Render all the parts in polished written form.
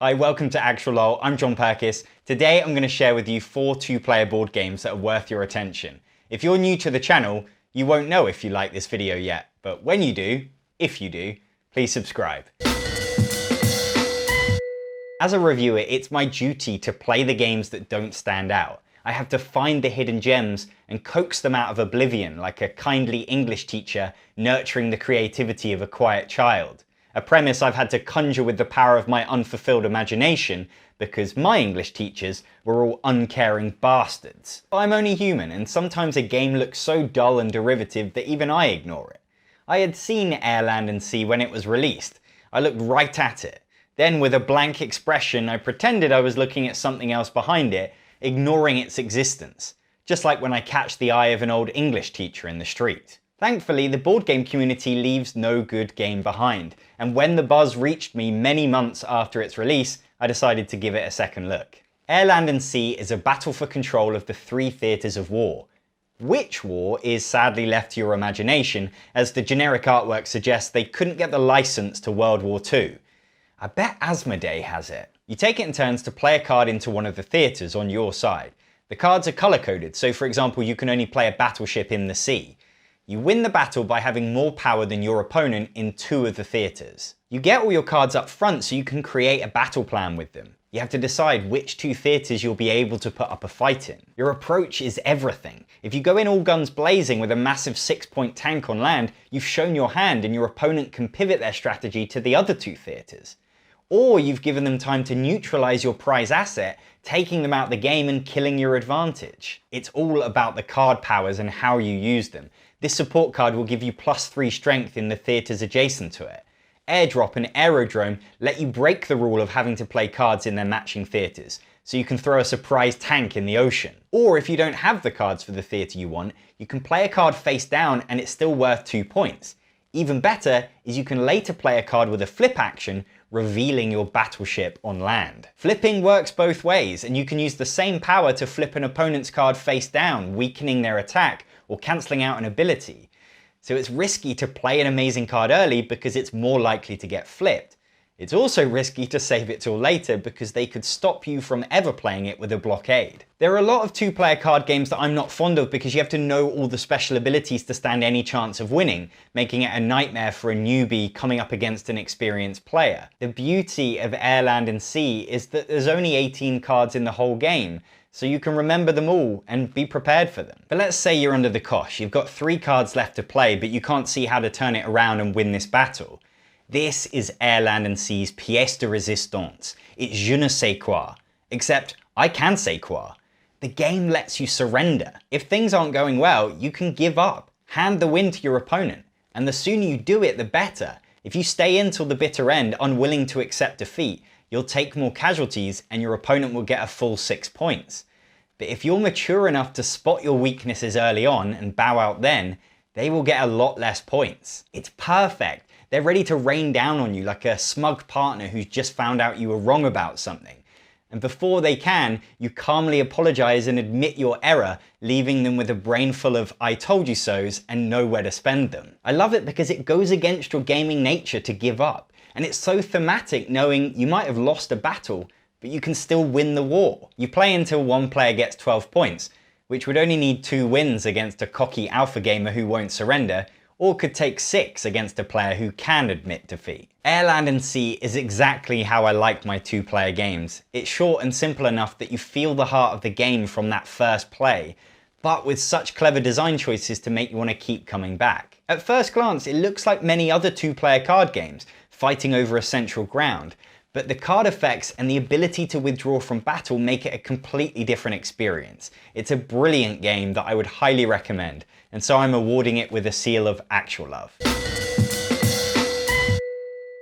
Hi, welcome to Actual LOL. I'm John Perkis. Today I'm going to share with you 4 two-player board games that are worth your attention. If you're new to the channel, you won't know if you like this video yet, but when you do, if you do, please subscribe. As a reviewer, it's my duty to play the games that don't stand out. I have to find the hidden gems and coax them out of oblivion like a kindly English teacher nurturing the creativity of a quiet child. A premise I've had to conjure with the power of my unfulfilled imagination because my English teachers were all uncaring bastards. But I'm only human, and sometimes a game looks so dull and derivative that even I ignore it. I had seen Air, Land & Sea when it was released. I looked right at it. Then with a blank expression, I pretended I was looking at something else behind it, ignoring its existence. Just like when I catch the eye of an old English teacher in the street. Thankfully, the board game community leaves no good game behind, and when the buzz reached me many months after its release, I decided to give it a second look. Air, Land & Sea is a battle for control of the 3 theatres of war. Which war is sadly left to your imagination, as the generic artwork suggests they couldn't get the license to World War II. I bet Asmodee has it. You take it in turns to play a card into one of the theatres on your side. The cards are colour-coded, so for example you can only play a battleship in the sea. You win the battle by having more power than your opponent in 2 of the theatres. You get all your cards up front so you can create a battle plan with them. You have to decide which 2 theatres you'll be able to put up a fight in. Your approach is everything. If you go in all guns blazing with a massive 6-point tank on land, you've shown your hand and your opponent can pivot their strategy to the other 2 theatres. Or you've given them time to neutralise your prize asset, taking them out the game and killing your advantage. It's all about the card powers and how you use them. This support card will give you +3 strength in the theatres adjacent to it. Airdrop and Aerodrome let you break the rule of having to play cards in their matching theatres, so you can throw a surprise tank in the ocean. Or if you don't have the cards for the theatre you want, you can play a card face down and it's still worth 2 points. Even better is you can later play a card with a flip action, revealing your battleship on land. Flipping works both ways, and you can use the same power to flip an opponent's card face down, weakening their attack or cancelling out an ability. So it's risky to play an amazing card early because it's more likely to get flipped. It's also risky to save it till later because they could stop you from ever playing it with a blockade. There are a lot of 2-player card games that I'm not fond of because you have to know all the special abilities to stand any chance of winning, making it a nightmare for a newbie coming up against an experienced player. The beauty of Air, Land & Sea is that there's only 18 cards in the whole game, so you can remember them all and be prepared for them. But let's say you're under the cosh, you've got 3 cards left to play, but you can't see how to turn it around and win this battle. This is Air, Land & Sea's pièce de résistance. It's je ne sais quoi. Except, I can say quoi. The game lets you surrender. If things aren't going well, you can give up. Hand the win to your opponent. And the sooner you do it, the better. If you stay in till the bitter end, unwilling to accept defeat, you'll take more casualties and your opponent will get a full 6 points. But if you're mature enough to spot your weaknesses early on and bow out then, they will get a lot less points. It's perfect. They're ready to rain down on you like a smug partner who's just found out you were wrong about something. And before they can, you calmly apologize and admit your error, leaving them with a brain full of I told you so's and nowhere to spend them. I love it because it goes against your gaming nature to give up. And it's so thematic knowing you might have lost a battle, but you can still win the war. You play until one player gets 12 points, which would only need 2 wins against a cocky alpha gamer who won't surrender, or could take 6 against a player who can admit defeat. Air, Land & Sea is exactly how I like my 2-player games. It's short and simple enough that you feel the heart of the game from that first play, but with such clever design choices to make you want to keep coming back. At first glance, it looks like many other 2-player card games, fighting over a central ground, but the card effects and the ability to withdraw from battle make it a completely different experience. It's a brilliant game that I would highly recommend, and so I'm awarding it with a seal of actual love.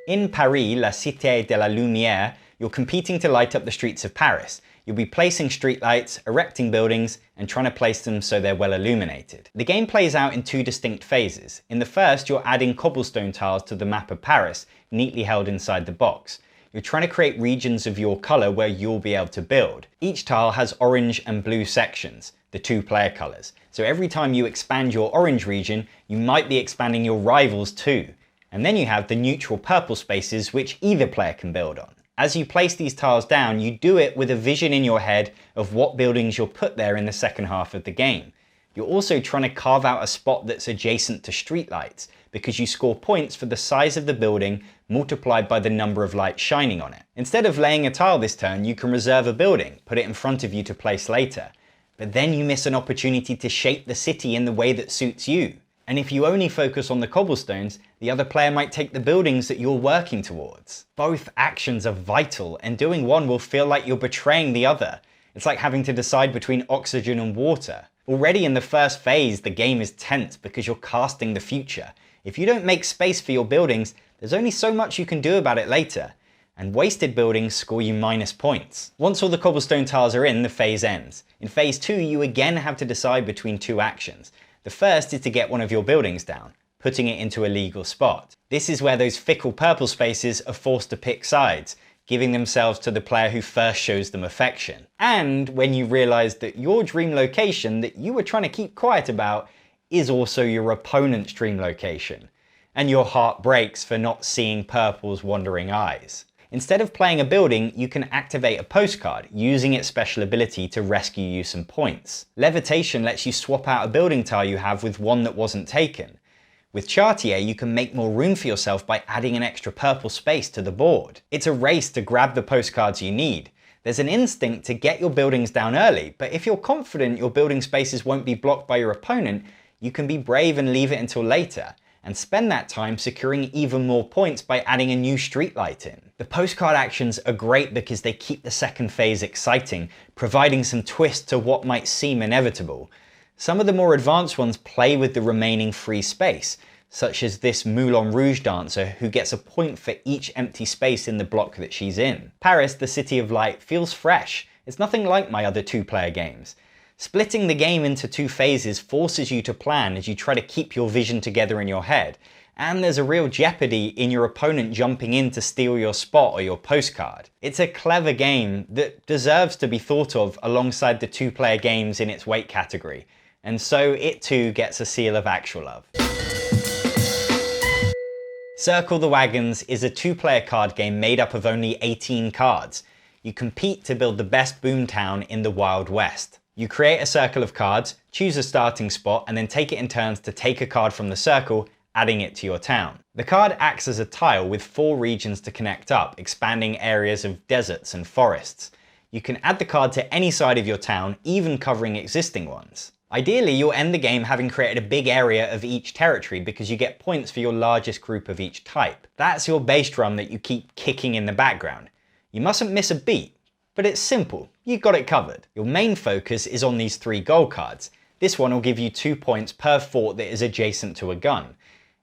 In Paris, la Cité de la Lumière, you're competing to light up the streets of Paris. You'll be placing streetlights, erecting buildings, and trying to place them so they're well illuminated. The game plays out in 2 distinct phases. In the first, you're adding cobblestone tiles to the map of Paris, neatly held inside the box. You're trying to create regions of your colour where you'll be able to build. Each tile has orange and blue sections, the 2-player colours. So every time you expand your orange region, you might be expanding your rivals too. And then you have the neutral purple spaces which either player can build on. As you place these tiles down, you do it with a vision in your head of what buildings you'll put there in the second half of the game. You're also trying to carve out a spot that's adjacent to streetlights, because you score points for the size of the building multiplied by the number of lights shining on it. Instead of laying a tile this turn, you can reserve a building, put it in front of you to place later. But then you miss an opportunity to shape the city in the way that suits you. And if you only focus on the cobblestones, the other player might take the buildings that you're working towards. Both actions are vital, and doing one will feel like you're betraying the other. It's like having to decide between oxygen and water. Already in the first phase, the game is tense because you're casting the future. If you don't make space for your buildings, there's only so much you can do about it later. And wasted buildings score you minus points. Once all the cobblestone tiles are in, the phase ends. In phase 2, you again have to decide between two actions. The first is to get one of your buildings down, putting it into a legal spot. This is where those fickle purple spaces are forced to pick sides, giving themselves to the player who first shows them affection. And when you realize that your dream location that you were trying to keep quiet about is also your opponent's dream location, and your heart breaks for not seeing purple's wandering eyes. Instead of playing a building, you can activate a postcard, using its special ability to rescue you some points. Levitation lets you swap out a building tile you have with one that wasn't taken. With Chartier, you can make more room for yourself by adding an extra purple space to the board. It's a race to grab the postcards you need. There's an instinct to get your buildings down early, but if you're confident your building spaces won't be blocked by your opponent, you can be brave and leave it until later, and spend that time securing even more points by adding a new streetlight in. The postcard actions are great because they keep the second phase exciting, providing some twist to what might seem inevitable. Some of the more advanced ones play with the remaining free space, such as this Moulin Rouge dancer who gets a point for each empty space in the block that she's in. Paris, the City of Light, feels fresh. It's nothing like my other two-player games. Splitting the game into two phases forces you to plan as you try to keep your vision together in your head, and there's a real jeopardy in your opponent jumping in to steal your spot or your postcard. It's a clever game that deserves to be thought of alongside the two-player games in its weight category, and so it too gets a seal of actual love. Circle the Wagons is a two-player card game made up of only 18 cards. You compete to build the best boomtown in the Wild West. You create a circle of cards, choose a starting spot, and then take it in turns to take a card from the circle, adding it to your town. The card acts as a tile with 4 regions to connect up, expanding areas of deserts and forests. You can add the card to any side of your town, even covering existing ones. Ideally, you'll end the game having created a big area of each territory because you get points for your largest group of each type. That's your bass drum that you keep kicking in the background. You mustn't miss a beat. But it's simple, you've got it covered. Your main focus is on these 3 gold cards. This one will give you 2 points per fort that is adjacent to a gun.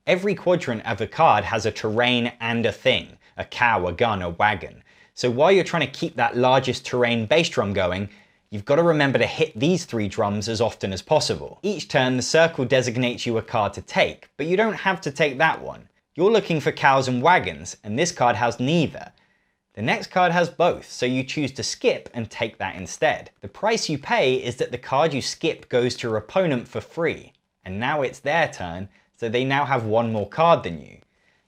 Every quadrant of a card has a terrain and a thing, a cow, a gun, a wagon. So while you're trying to keep that largest terrain bass drum going, you've got to remember to hit these 3 drums as often as possible. Each turn, the circle designates you a card to take, but you don't have to take that one. You're looking for cows and wagons, and this card has neither. The next card has both, so you choose to skip and take that instead. The price you pay is that the card you skip goes to your opponent for free, and now it's their turn, so they now have 1 more card than you.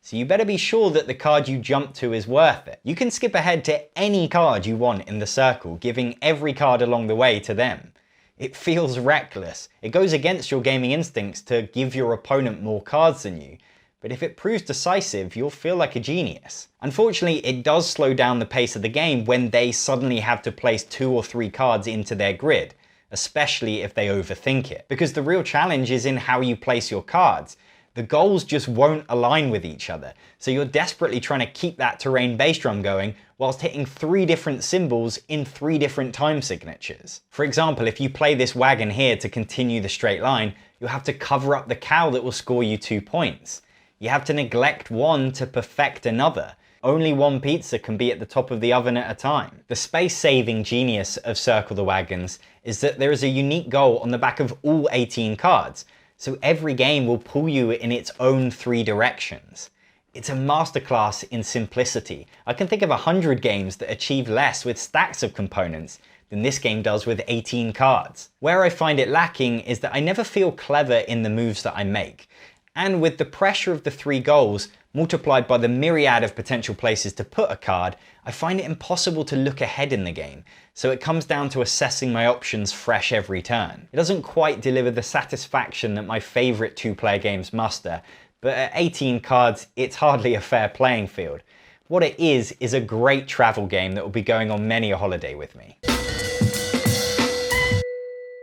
So you better be sure that the card you jump to is worth it. You can skip ahead to any card you want in the circle, giving every card along the way to them. It feels reckless. It goes against your gaming instincts to give your opponent more cards than you, but if it proves decisive, you'll feel like a genius. Unfortunately, it does slow down the pace of the game when they suddenly have to place 2 or 3 cards into their grid, especially if they overthink it. Because the real challenge is in how you place your cards. The goals just won't align with each other, so you're desperately trying to keep that terrain bass drum going whilst hitting 3 different symbols in 3 different time signatures. For example, if you play this wagon here to continue the straight line, you'll have to cover up the cow that will score you 2 points. You have to neglect one to perfect another. Only one pizza can be at the top of the oven at a time. The space-saving genius of Circle the Wagons is that there is a unique goal on the back of all 18 cards, so every game will pull you in its own 3 directions. It's a masterclass in simplicity. I can think of 100 games that achieve less with stacks of components than this game does with 18 cards. Where I find it lacking is that I never feel clever in the moves that I make. And with the pressure of the 3 goals multiplied by the myriad of potential places to put a card, I find it impossible to look ahead in the game, so it comes down to assessing my options fresh every turn. It doesn't quite deliver the satisfaction that my favourite 2-player games muster, but at 18 cards, it's hardly a fair playing field. What it is a great travel game that will be going on many a holiday with me.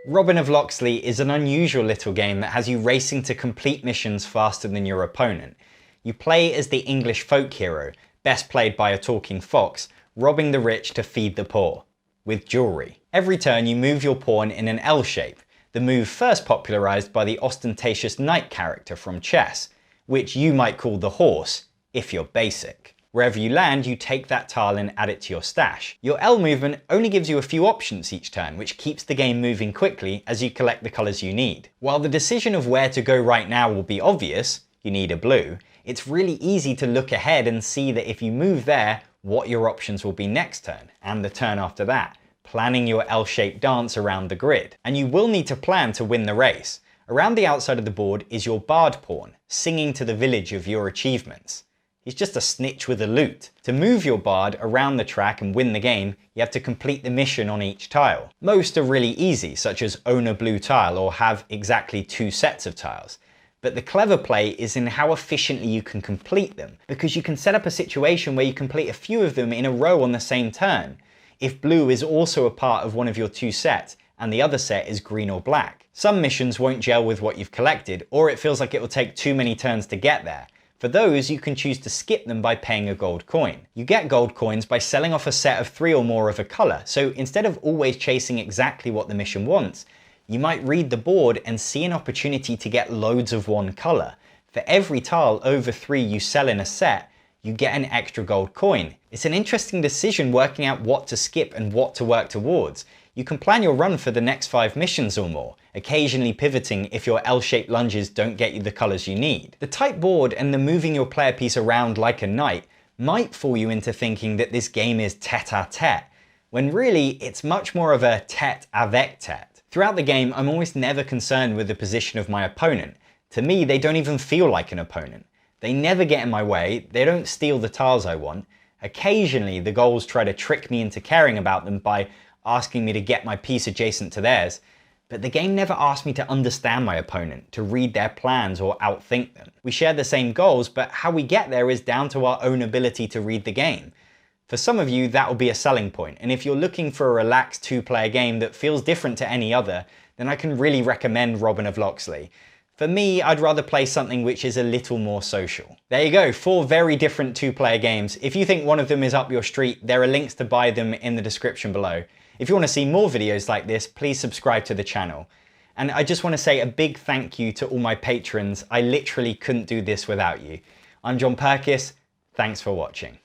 Robin of Locksley is an unusual little game that has you racing to complete missions faster than your opponent. You play as the English folk hero, best played by a talking fox, robbing the rich to feed the poor, with jewellery. Every turn you move your pawn in an L shape, the move first popularised by the ostentatious knight character from chess, which you might call the horse, if you're basic. Wherever you land, you take that tile and add it to your stash. Your L movement only gives you a few options each turn, which keeps the game moving quickly as you collect the colours you need. While the decision of where to go right now will be obvious, you need a blue, it's really easy to look ahead and see that if you move there, what your options will be next turn, and the turn after that, planning your L-shaped dance around the grid. And you will need to plan to win the race. Around the outside of the board is your bard pawn, singing to the village of your achievements. He's just a snitch with a lute. To move your bard around the track and win the game, you have to complete the mission on each tile. Most are really easy, such as own a blue tile or have exactly 2 sets of tiles. But the clever play is in how efficiently you can complete them, because you can set up a situation where you complete a few of them in a row on the same turn, if blue is also a part of one of your 2 sets and the other set is green or black. Some missions won't gel with what you've collected, or it feels like it will take too many turns to get there. For those, you can choose to skip them by paying a gold coin. You get gold coins by selling off a set of 3 or more of a colour, so instead of always chasing exactly what the mission wants, you might read the board and see an opportunity to get loads of one colour. For every tile over 3 you sell in a set, you get an extra gold coin. It's an interesting decision working out what to skip and what to work towards. You can plan your run for the next 5 missions or more, occasionally pivoting if your L-shaped lunges don't get you the colours you need. The tight board and the moving your player piece around like a knight might fool you into thinking that this game is tete-a-tete, when really it's much more of a tete avec tete. Throughout the game, I'm almost never concerned with the position of my opponent. To me, they don't even feel like an opponent. They never get in my way, they don't steal the tiles I want. Occasionally, the goals try to trick me into caring about them by asking me to get my piece adjacent to theirs, but the game never asks me to understand my opponent, to read their plans or outthink them. We share the same goals, but how we get there is down to our own ability to read the game. For some of you, that will be a selling point, and if you're looking for a relaxed 2-player game that feels different to any other, then I can really recommend Robin of Locksley. For me, I'd rather play something which is a little more social. There you go, 4 very different 2-player games. If you think one of them is up your street, there are links to buy them in the description below. If you want to see more videos like this, please subscribe to the channel. And I just want to say a big thank you to all my patrons. I literally couldn't do this without you. I'm John Perkis, thanks for watching.